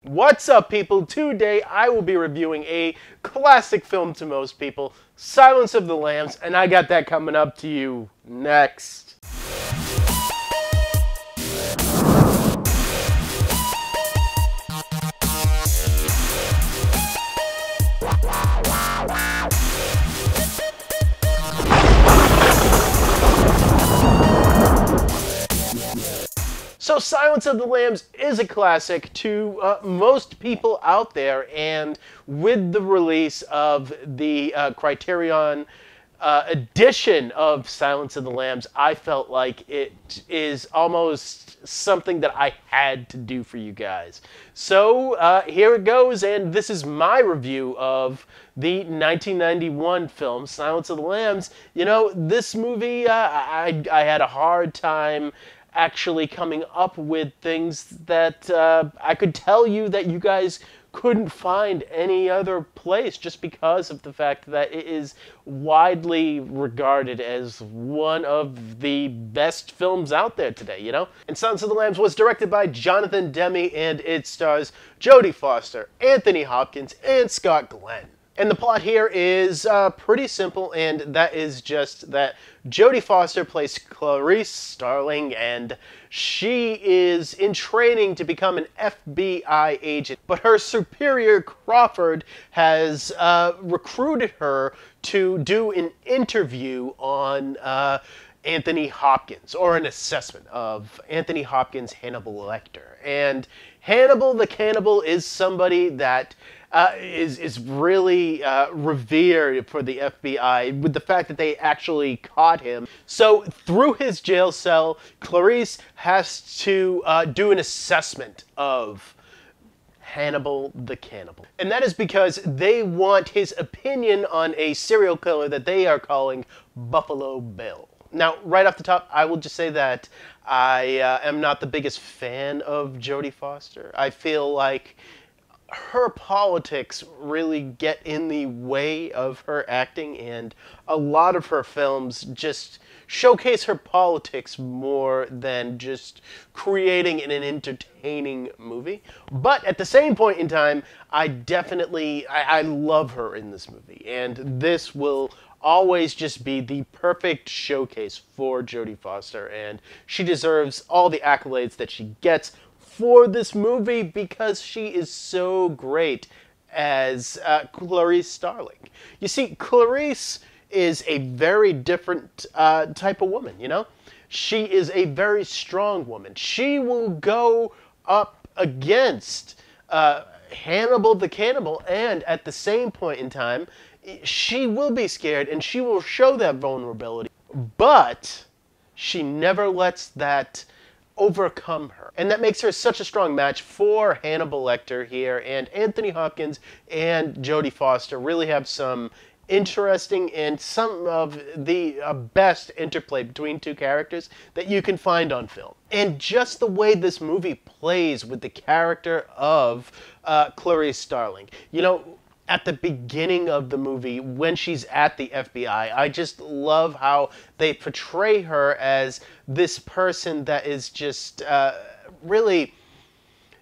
What's up, people? Today I will be reviewing a classic film to most people, Silence of the Lambs, and I got that coming up to you next. So Silence of the Lambs is a classic to most people out there, and with the release of the Criterion edition of Silence of the Lambs, I felt like it is almost something that I had to do for you guys. So here it goes, and this is my review of the 1991 film Silence of the Lambs. You know, this movie, I had a hard time actually coming up with things that I could tell you that you guys couldn't find any other place, just because of the fact that it is widely regarded as one of the best films out there today, you know? And Silence of the Lambs was directed by Jonathan Demme, and it stars Jodie Foster, Anthony Hopkins, and Scott Glenn. And the plot here is pretty simple, and that is just that Jodie Foster plays Clarice Starling, and she is in training to become an FBI agent. But her superior, Crawford, has recruited her to do an interview on Anthony Hopkins, or an assessment of Anthony Hopkins' Hannibal Lecter. And Hannibal the Cannibal is somebody that is really revered for the FBI, with the fact that they actually caught him. So through his jail cell, Clarice has to do an assessment of Hannibal the Cannibal. And that is because they want his opinion on a serial killer that they are calling Buffalo Bill. Now, right off the top, I will just say that I am not the biggest fan of Jodie Foster. I feel like her politics really get in the way of her acting, and a lot of her films just showcase her politics more than just creating an entertaining movie. But at the same point in time, I love her in this movie, and this will always just be the perfect showcase for Jodie Foster, and she deserves all the accolades that she gets for this movie because she is so great as Clarice Starling. You see, Clarice is a very different type of woman, you know? She is a very strong woman. She will go up against Hannibal the Cannibal, and at the same point in time, she will be scared and she will show that vulnerability, but she never lets that overcome her. And that makes her such a strong match for Hannibal Lecter here, and Anthony Hopkins and Jodie Foster really have some interesting and some of the best interplay between two characters that you can find on film. And just the way this movie plays with the character of Clarice Starling. You know, at the beginning of the movie, when she's at the FBI, I just love how they portray her as this person that is just really,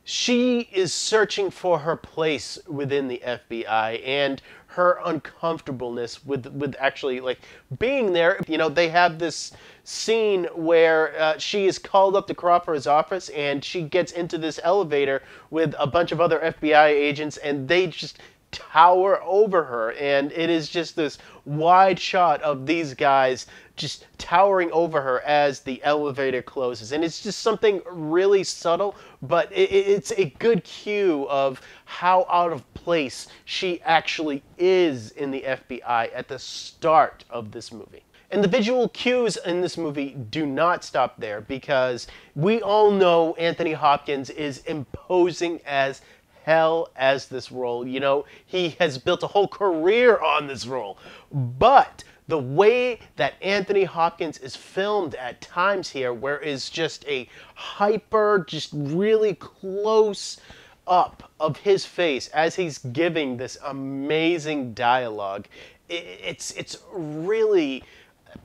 she is searching for her place within the FBI, and her uncomfortableness with actually like being there. You know, they have this scene where she is called up to Crawford's office, and she gets into this elevator with a bunch of other FBI agents, and they just tower over her, and it is just this wide shot of these guys just towering over her as the elevator closes, and it's just something really subtle, but it's a good cue of how out of place she actually is in the FBI at the start of this movie. And the visual cues in this movie do not stop there, because we all know Anthony Hopkins is imposing as hell as this role. You know, he has built a whole career on this role. But the way that Anthony Hopkins is filmed at times here, where it's just a hyper, just really close up of his face as he's giving this amazing dialogue, it's really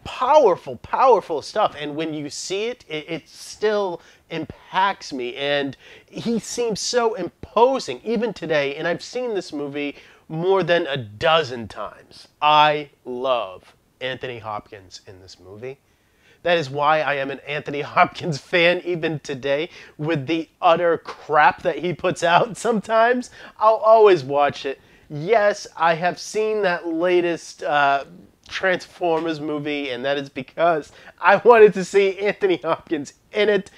powerful stuff. And when you see it, it still impacts me. And he seems so imposing imposing, even today, and I've seen this movie more than a dozen times. I love Anthony Hopkins in this movie. That is why I am an Anthony Hopkins fan even today. With the utter crap that he puts out sometimes, I'll always watch it. Yes, I have seen that latest Transformers movie, and that is because I wanted to see Anthony Hopkins in it.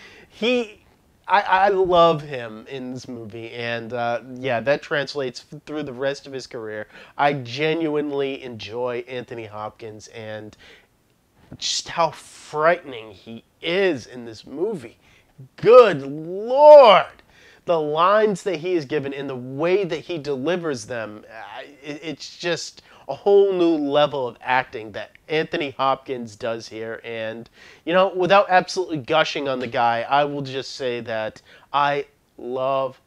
I love him in this movie, and yeah, that translates through the rest of his career. I genuinely enjoy Anthony Hopkins and just how frightening he is in this movie. Good Lord! The lines that he is given and the way that he delivers them, it's just a whole new level of acting that Anthony Hopkins does here. And, you know, without absolutely gushing on the guy, I will just say that I love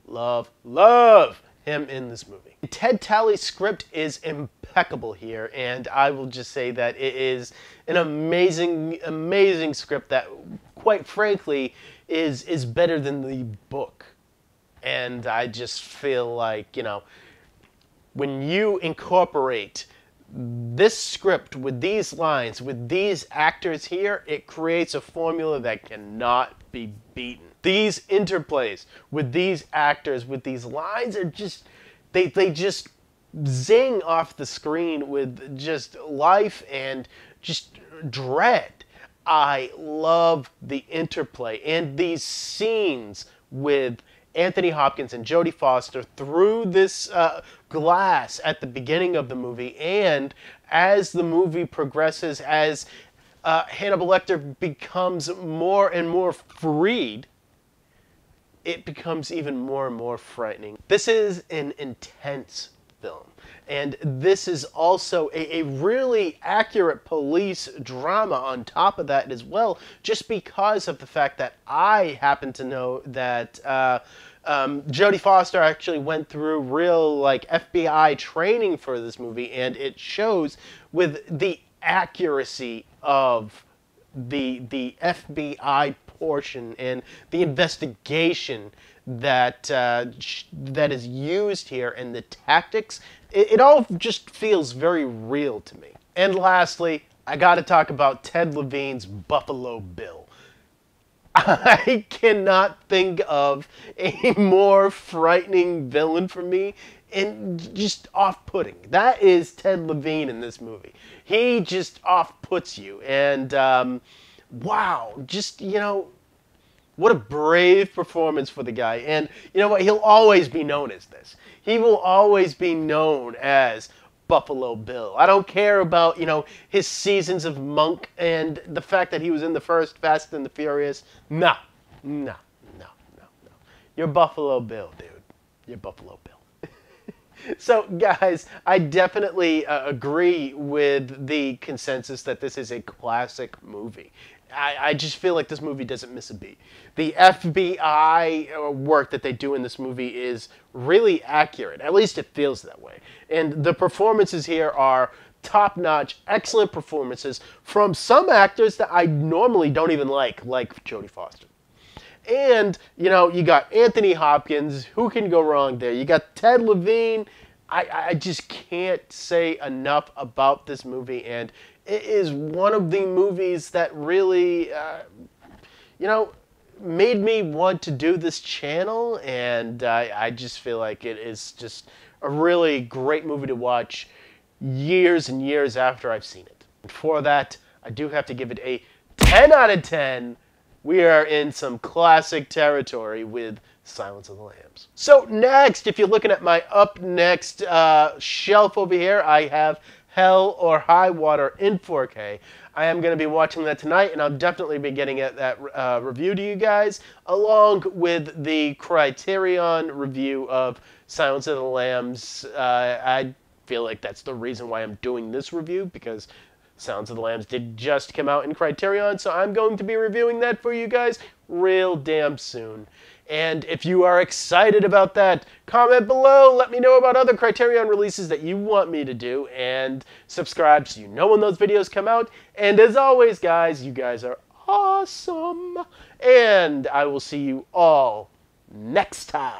him in this movie. Ted Tally's script is impeccable here, and I will just say that it is an amazing script that, quite frankly, is better than the book. And I just feel like, you know, when you incorporate this script with these lines, with these actors here, it creates a formula that cannot be beaten. These interplays with these actors, with these lines, are just, they just zing off the screen with just life and just dread. I love the interplay and these scenes with Anthony Hopkins and Jodie Foster through this glass at the beginning of the movie, and as the movie progresses, as Hannibal Lecter becomes more and more freed, it becomes even more and more frightening. This is an intense film, and this is also a really accurate police drama on top of that as well, just because of the fact that I happen to know that Jodie Foster actually went through real, like, FBI training for this movie, and it shows with the accuracy of the FBI portion and the investigation that that is used here, and the tactics. It all just feels very real to me. And lastly, I got to talk about Ted Levine's Buffalo Bill. I cannot think of a more frightening villain for me and just off-putting. That is Ted Levine in this movie. He just off-puts you. And, wow, just, you know, what a brave performance for the guy. And you know what? He'll always be known as this. He will always be known as Buffalo Bill. I don't care about, you know, his seasons of Monk and the fact that he was in the first Fast and the Furious. No. You're Buffalo Bill, dude. You're Buffalo Bill. So, guys, I definitely agree with the consensus that this is a classic movie. I just feel like this movie doesn't miss a beat. The FBI work that they do in this movie is really accurate. At least it feels that way. And the performances here are top-notch, excellent performances from some actors that I normally don't even like Jodie Foster. And, you know, you got Anthony Hopkins. Who can go wrong there? You got Ted Levine. I just can't say enough about this movie, and it is one of the movies that really, you know, made me want to do this channel, and I just feel like it is just a really great movie to watch years and years after I've seen it. And for that, I do have to give it a 10 out of 10. We are in some classic territory with Silence of the Lambs. So next, if you're looking at my up next shelf over here, I have Hell or High Water in 4K. I am going to be watching that tonight, and I'll definitely be getting that review to you guys, along with the Criterion review of Silence of the Lambs. I feel like that's the reason why I'm doing this review, because Silence of the Lambs did just come out in Criterion, so I'm going to be reviewing that for you guys real damn soon. And if you are excited about that, comment below. Let me know about other Criterion releases that you want me to do. And subscribe so you know when those videos come out. And as always, guys, you guys are awesome. And I will see you all next time.